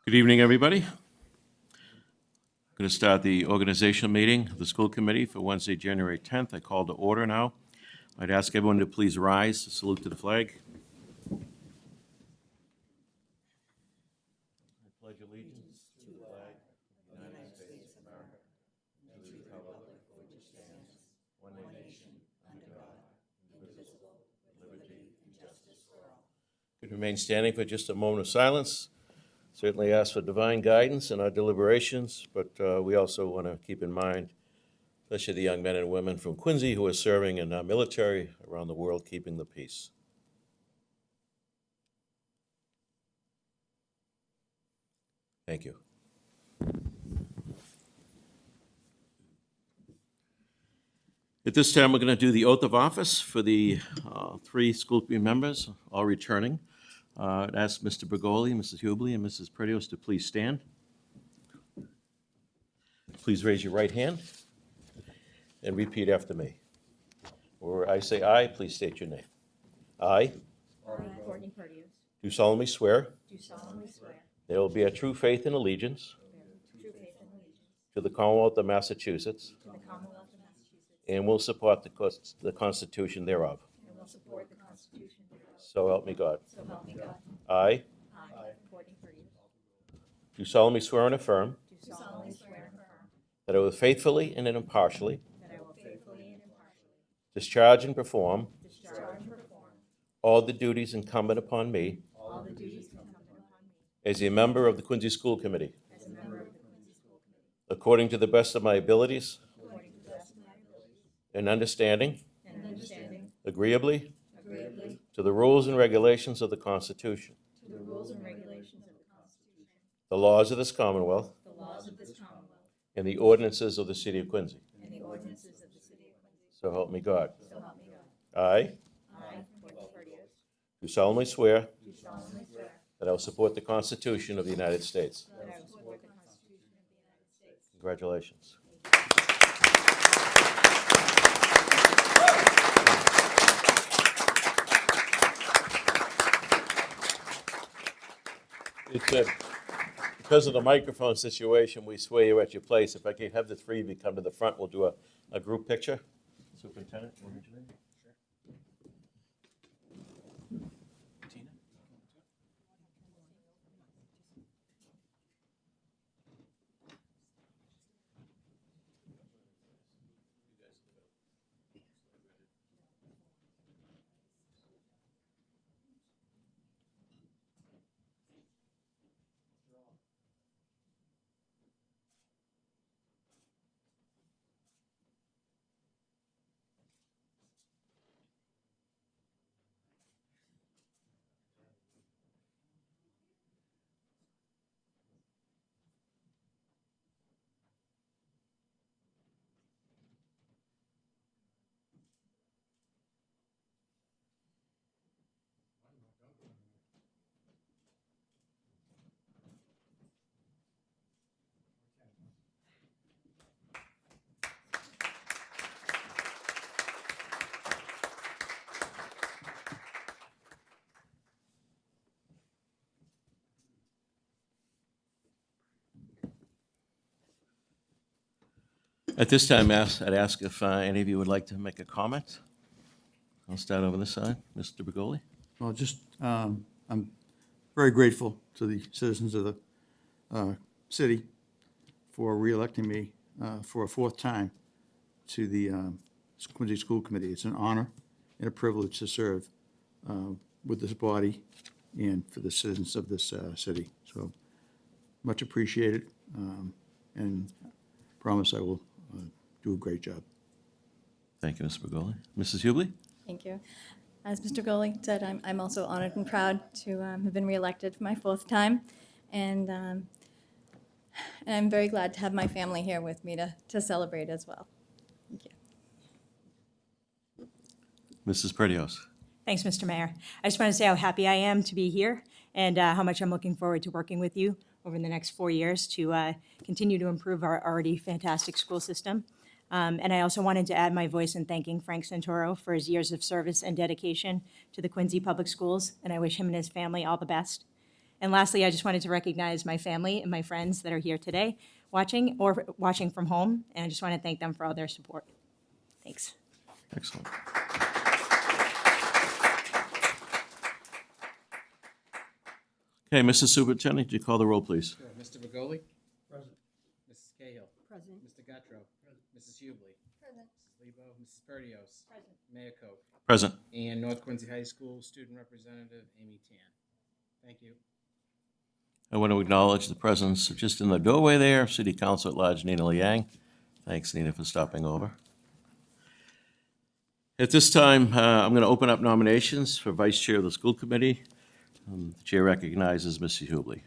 Good evening, everybody. I'm going to start the organizational meeting of the school committee for Wednesday, January 10th. I call to order now. I'd ask everyone to please rise to salute to the flag. I pledge allegiance to the flag of the United States of America, and to the republic for which it stands, one nation, under God, indivisible, with liberty and justice for all. Could remain standing for just a moment of silence. Certainly ask for divine guidance in our deliberations, but we also want to keep in mind, especially the young men and women from Quincy who are serving in our military around the world, keeping the peace. Thank you. At this time, we're going to do the oath of office for the three school committee members, all returning. I'd ask Mr. Bergoli, Mrs. Hubley, and Mrs. Pretios to please stand. Please raise your right hand and repeat after me. Where I say aye, please state your name. I Courtney Pretios, do solemnly swear do solemnly swear that I will bear true faith and allegiance to bear true faith and allegiance to the Commonwealth of Massachusetts to the Commonwealth of Massachusetts, and will support the Constitution thereof. and will support the Constitution thereof. So help me God. So help me God. I I, Courtney Pretios, do solemnly swear and affirm do solemnly swear and affirm that I will faithfully and impartially that I will faithfully and impartially discharge and perform discharge and perform all the duties incumbent upon me all the duties incumbent upon me as a member of the Quincy School Committee, as a member of the Quincy School Committee, according to the best of my abilities according to the best of my abilities and understanding, and understanding, agreeably agreeably to the rules and regulations of the Constitution, to the rules and regulations of the Constitution, the laws of this Commonwealth, the laws of this Commonwealth, and the ordinances of the City of Quincy. and the ordinances of the City of Quincy. So help me God. So help me God. I I, Courtney Pretios, do solemnly swear do solemnly swear that I will support the Constitution of the United States. that I will support the Constitution of the United States. Congratulations. It's because of the microphone situation, we swear you at your place. If I can have the three of you come to the front, we'll do a group picture. Superintendent, what was your name? Tina? At this time, I'd ask if any of you would like to make a comment. I'll start over this side. Mr. Bergoli? Well, I'm very grateful to the citizens of the city for reelecting me for a fourth time to the Quincy School Committee. It's an honor and a privilege to serve with this body and for the citizens of this city. So much appreciated, and promise I will do a great job. Thank you, Mr. Bergoli. Mrs. Hubley? Thank you. As Mr. Goli said, I'm also honored and proud to have been reelected for my fourth time, and I'm very glad to have my family here with me to celebrate as well. Thank you. Mrs. Pretios? Thanks, Mr. Mayor. I just want to say how happy I am to be here and how much I'm looking forward to working with you over the next 4 years to continue to improve our already fantastic school system. And I also wanted to add my voice in thanking Frank Santoro for his years of service and dedication to the Quincy Public Schools, and I wish him and his family all the best. And lastly, I just wanted to recognize my family and my friends that are here today watching or watching from home, and I just want to thank them for all their support. Thanks. Excellent. Okay, Mrs. Superintendent, do you call the roll, please? Sure. Mr. Begoli? Present. Mrs. Cahill? Present. Mr. Gattro? Present. Mrs. Hubley? Present. Mrs. Lebo? Mrs. Perdios? Present. Mayor Koch? Present. And North Quincy High School Student Representative Amy Tan. Thank you. I want to acknowledge the presence, just in the doorway there, of City Council at Large Nina Liang. Thanks, Nina, for stopping over. At this time, I'm going to open up nominations for Vice Chair of the School Committee. The Chair recognizes Mrs. Hubley.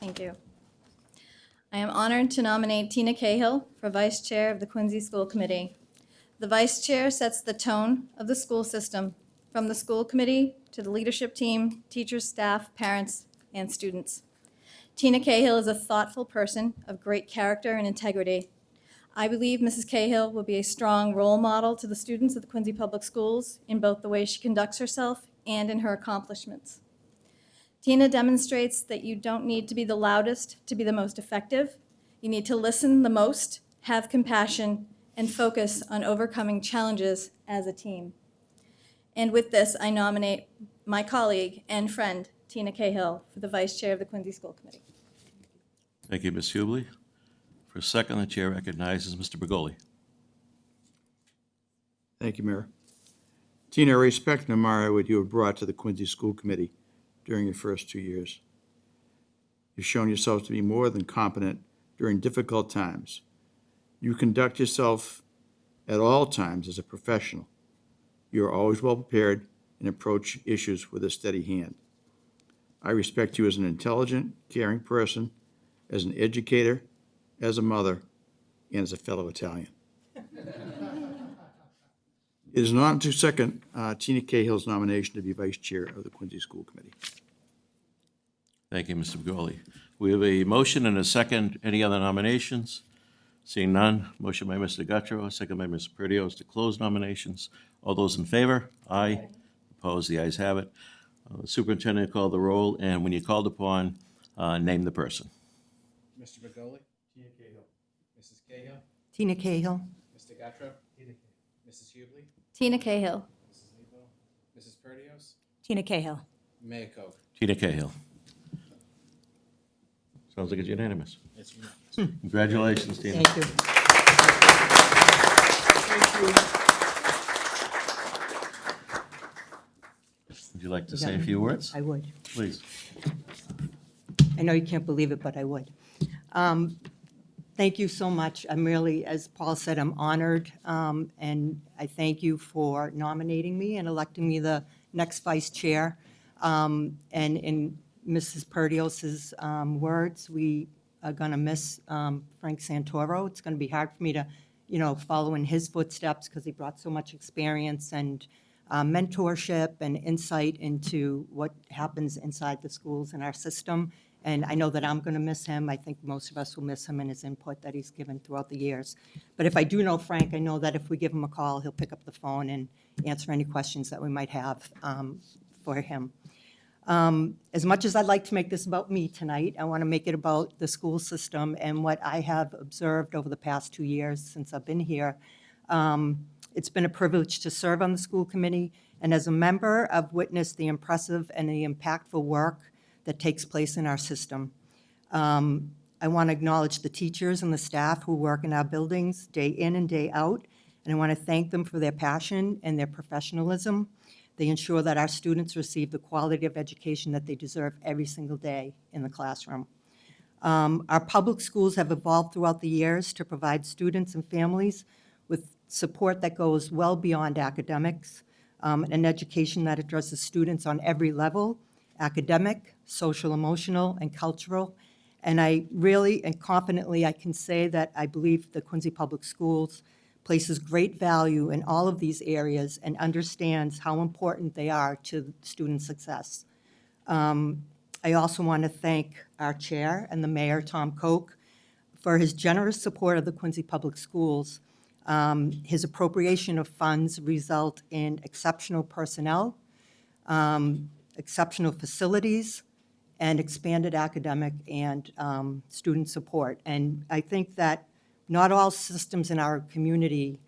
Thank you. I am honored to nominate Tina Cahill for Vice Chair of the Quincy School Committee. The Vice Chair sets the tone of the school system, from the school committee to the leadership team, teachers, staff, parents, and students. Tina Cahill is a thoughtful person of great character and integrity. I believe Mrs. Cahill will be a strong role model to the students of the Quincy Public Schools in both the way she conducts herself and in her accomplishments. Tina demonstrates that you don't need to be the loudest to be the most effective. You need to listen the most, have compassion, and focus on overcoming challenges as a team. And with this, I nominate my colleague and friend, Tina Cahill, for the Vice Chair of the Quincy School Committee. Thank you, Ms. Hubley. For a second, the Chair recognizes Mr. Begoli. Thank you, Mayor. Tina, I respect and admire what you have brought to the Quincy School Committee during your first 2 years. You've shown yourself to be more than competent during difficult times. You conduct yourself at all times as a professional. You are always well prepared and approach issues with a steady hand. I respect you as an intelligent, caring person, as an educator, as a mother, and as a fellow Italian. It is an honor to second Tina Cahill's nomination to be Vice Chair of the Quincy School Committee. Thank you, Mr. Begoli. We have a motion and a second. Any other nominations? Seeing none, motion by Mr. Gattro, second by Ms. Perdios to close nominations. All those in favor? Aye. Opposed? The ayes have it. Superintendent, call the roll, and when you're called upon, name the person. Mr. Begoli? Tina Cahill. Mrs. Cahill? Tina Cahill. Mr. Gattro? Mrs. Hubley? Tina Cahill. Mrs. Lebo? Mrs. Perdios? Tina Cahill. Mayor Koch? Tina Cahill. Sounds like it's unanimous. It's unanimous. Congratulations, Tina. Thank you. Would you like to say a few words? I would. Please. I know you can't believe it, but I would. Thank you so much. I'm really, as Paul said, I'm honored, and I thank you for nominating me and electing me the next vice chair. And in Mrs. Perdios's words, we are going to miss Frank Santoro. It's going to be hard for me to, follow in his footsteps because he brought so much experience and mentorship and insight into what happens inside the schools in our system. And I know that I'm going to miss him. I think most of us will miss him and his input that he's given throughout the years. But if I do know Frank, I know that if we give him a call, he'll pick up the phone and answer any questions that we might have for him. As much as I'd like to make this about me tonight, I want to make it about the school system and what I have observed over the past 2 years since I've been here. It's been a privilege to serve on the school committee, and as a member, I've witnessed the impressive and the impactful work that takes place in our system. I want to acknowledge the teachers and the staff who work in our buildings day in and day out, and I want to thank them for their passion and their professionalism. They ensure that our students receive the quality of education that they deserve every single day in the classroom. Our public schools have evolved throughout the years to provide students and families with support that goes well beyond academics, an education that addresses students on every level, academic, social, emotional, and cultural. And I really and confidently I can say that I believe the Quincy Public Schools places great value in all of these areas and understands how important they are to student success. I also want to thank our chair and the mayor, Tom Koch, for his generous support of the Quincy Public Schools. His appropriation of funds result in exceptional personnel, exceptional facilities, and expanded academic and student support. And I think that not all systems in our community,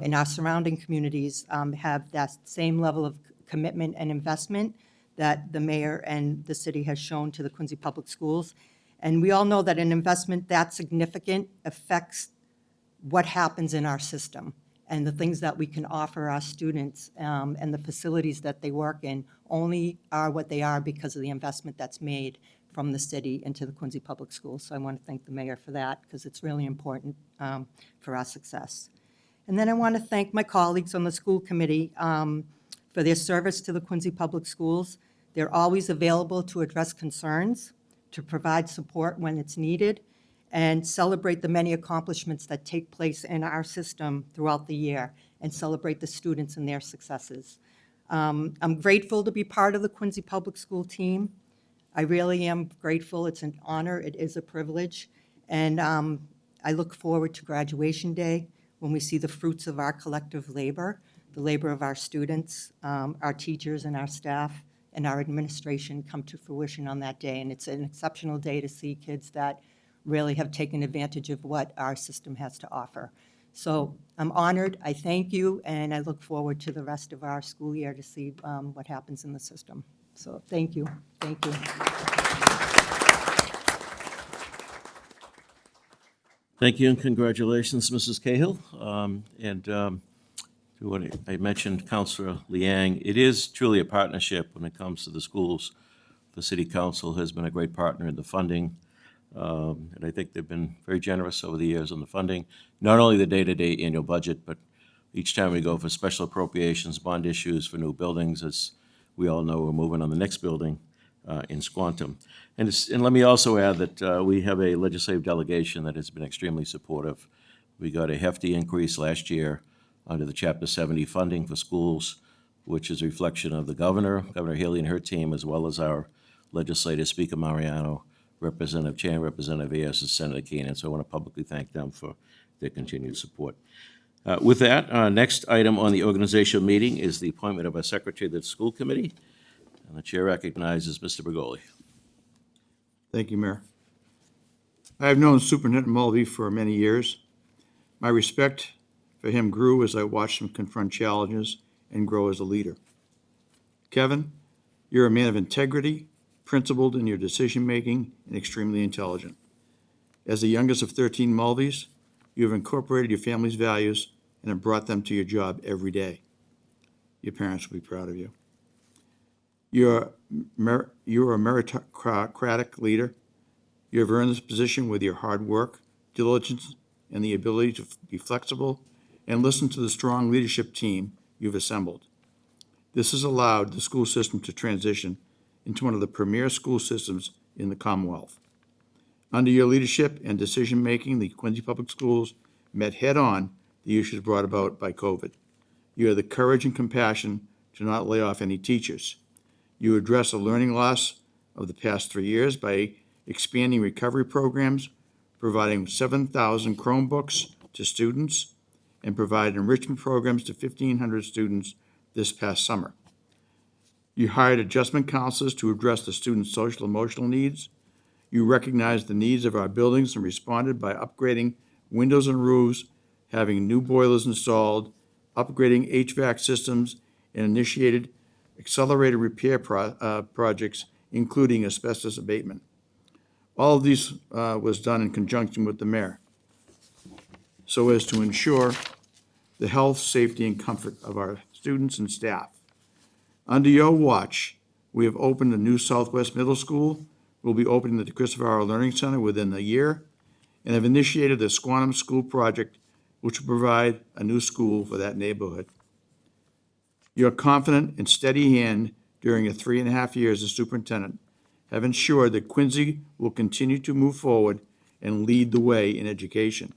in our surrounding communities, have that same level of commitment and investment that the mayor and the city has shown to the Quincy Public Schools. And we all know that an investment that significant affects what happens in our system and the things that we can offer our students, and the facilities that they work in only are what they are because of the investment that's made from the city into the Quincy Public Schools. So I want to thank the mayor for that because it's really important for our success. And then I want to thank my colleagues on the school committee for their service to the Quincy Public Schools. They're always available to address concerns, to provide support when it's needed, and celebrate the many accomplishments that take place in our system throughout the year, and celebrate the students and their successes. I'm grateful to be part of the Quincy Public School team. I really am grateful. It's an honor. It is a privilege. And I look forward to graduation day when we see the fruits of our collective labor, the labor of our students, our teachers and our staff, and our administration come to fruition on that day. And it's an exceptional day to see kids that really have taken advantage of what our system has to offer. So I'm honored, I thank you, and I look forward to the rest of our school year to see what happens in the system. So thank you, thank you. Thank you and congratulations, Mrs. Cahill. To what I mentioned, Councilor Liang, it is truly a partnership when it comes to the schools. The City Council has been a great partner in the funding, and I think they've been very generous over the years on the funding, not only the day-to-day annual budget, but each time we go for special appropriations, bond issues for new buildings, as we all know, we're moving on the next building in Squantum. And let me also add that we have a legislative delegation that has been extremely supportive. We got a hefty increase last year under the Chapter 70 funding for schools, which is a reflection of the governor, Governor Haley and her team, as well as our legislator, Speaker Mariano, Representative Chan, Representative Ayers, and Senator Keenan. So I want to publicly thank them for their continued support. With that, next item on the organizational meeting is the appointment of a secretary of the school committee. And the chair recognizes Mr. Bergoli. Thank you, Mayor. I have known Superintendent Mulvey for many years. My respect for him grew as I watched him confront challenges and grow as a leader. Kevin, you're a man of integrity, principled in your decision-making, and extremely intelligent. As the youngest of 13 Mulveys, you have incorporated your family's values and have brought them to your job every day. Your parents will be proud of you. You're a meritocratic leader. You have earned this position with your hard work, diligence, and the ability to be flexible and listen to the strong leadership team you've assembled. This has allowed the school system to transition into one of the premier school systems in the Commonwealth. Under your leadership and decision-making, the Quincy Public Schools met head-on the issues brought about by COVID. You had the courage and compassion to not lay off any teachers. You addressed the learning loss of the past 3 years by expanding recovery programs, providing 7,000 Chromebooks to students, and provided enrichment programs to 1,500 students this past summer. You hired adjustment counselors to address the students' social and emotional needs. You recognized the needs of our buildings and responded by upgrading windows and roofs, having new boilers installed, upgrading HVAC systems, and initiated accelerated repair projects, including asbestos abatement. All of these was done in conjunction with the mayor, so as to ensure the health, safety, and comfort of our students and staff. Under your watch, we have opened a new Southwest Middle School. We'll be opening the Christopher R. Learning Center within a year, and have initiated the Squantum School Project, which will provide a new school for that neighborhood. Your confident and steady hand during your 3.5 years as superintendent have ensured that Quincy will continue to move forward and lead the way in education.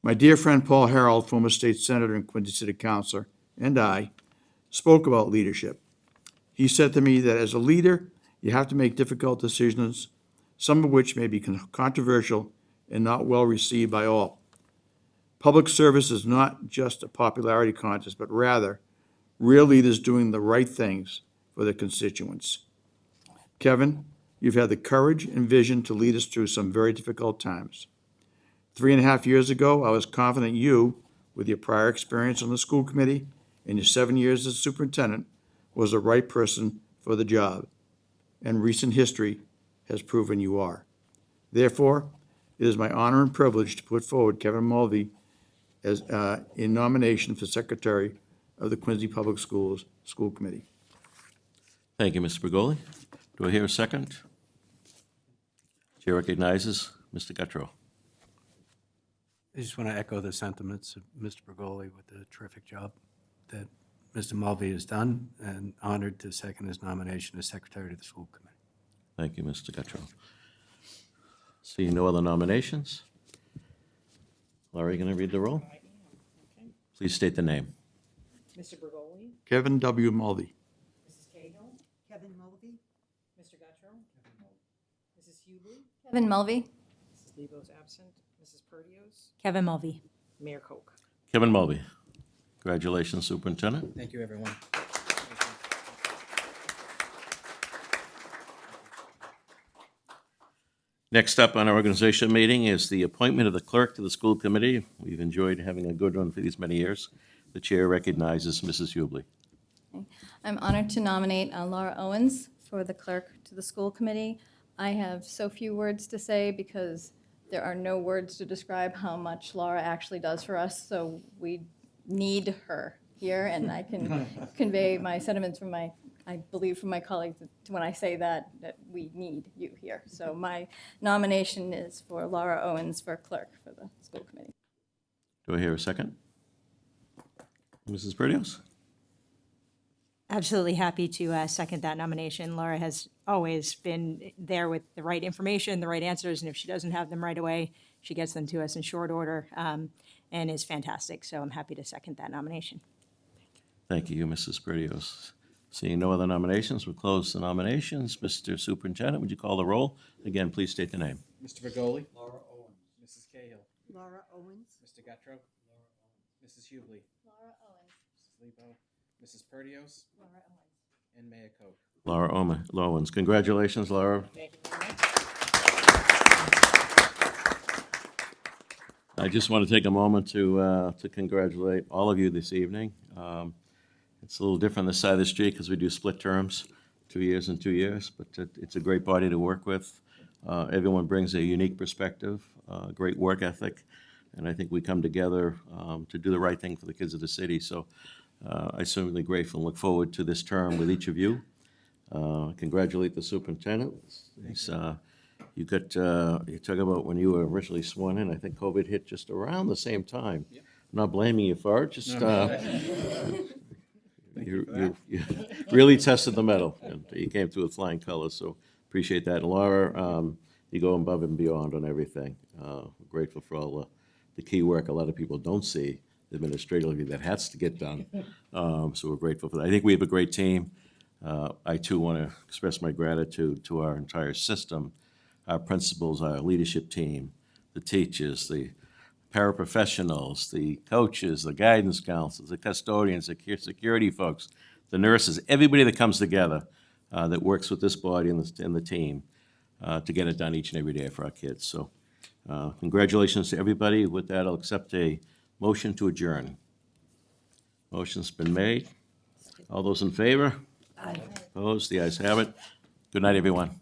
My dear friend Paul Harold, former state senator and Quincy City Councilor, and I spoke about leadership. He said to me that as a leader, you have to make difficult decisions, some of which may be controversial and not well received by all. Public service is not just a popularity contest, but rather real leaders doing the right things for their constituents. Kevin, you've had the courage and vision to lead us through some very difficult times. 3.5 years ago, I was confident you, with your prior experience on the school committee and your 7 years as superintendent, was the right person for the job. And recent history has proven you are. Therefore, it is my honor and privilege to put forward Kevin Mulvey as, in nomination for Secretary of the Quincy Public Schools School Committee. Thank you, Mr. Bergoli. Do I hear a second? Chair recognizes Mr. Guttrow. I just want to echo the sentiments of Mr. Bergoli with the terrific job that Mr. Mulvey has done, and honored to second his nomination as Secretary to the School Committee. Thank you, Mr. Guttrow. Seeing no other nominations? Laurie, going to read the roll? Please state the name. Mr. Bergoli, Kevin W. Mulvey. Mrs. Cahill, Kevin Mulvey? Mr. Guttrow, Mrs. Hubley, Kevin Mulvey. Mrs. Lebo's absent, Mrs. Perdios, Kevin Mulvey. Mayor Koch. Kevin Mulvey. Congratulations, Superintendent. Thank you, everyone. Next up on our organization meeting is the appointment of the clerk to the school committee. We've enjoyed having a good one for these many years. The chair recognizes Mrs. Hubley. I'm honored to nominate Laura Owens for the clerk to the school committee. I have so few words to say because there are no words to describe how much Laura actually does for us, so we need her here, and I can convey my sentiments from I believe from my colleagues when I say that we need you here. So my nomination is for Laura Owens for clerk for the school committee. Do I hear a second? Mrs. Perdios? Absolutely happy to second that nomination. Laura has always been there with the right information, the right answers, and if she doesn't have them right away, she gets them to us in short order, and is fantastic. So I'm happy to second that nomination. Thank you, Mrs. Perdios. Seeing no other nominations, we'll close the nominations. Mr. Superintendent, would you call the roll? Again, please state the name. Mr. Bergoli. Laura Owens. Mrs. Cahill. Laura Owens? Mr. Guttrow. Mrs. Hubley. Laura Owens. Mrs. Lebo. Mrs. Perdios. Laura Owens. And Mayor Koch. Laura Owens. Congratulations, Laura. Thank you very much. I just want to take a moment to congratulate all of you this evening. It's a little different this side of the street because we do split terms, 2 years and 2 years, but it's a great body to work with. Everyone brings a unique perspective, great work ethic, and I think we come together to do the right thing for the kids of the city. So I'm certainly grateful and look forward to this term with each of you. Congratulate the superintendent. You talk about when you were originally sworn in, I think COVID hit just around the same time. I'm not blaming you for it, just you really tested the mettle, and you came through with flying colors, so appreciate that. And Laura, you go above and beyond on everything. Grateful for all the key work a lot of people don't see administratively that has to get done. So we're grateful for that. I think we have a great team. I too want to express my gratitude to our entire system, our principals, our leadership team, the teachers, the paraprofessionals, the coaches, the guidance counselors, the custodians, the security folks, the nurses, everybody that comes together that works with this body and the team to get it done each and every day for our kids. So congratulations to everybody. With that, I'll accept a motion to adjourn. Motion's been made. All those in favor? Aye. Opposed? The ayes have it. Good night, everyone.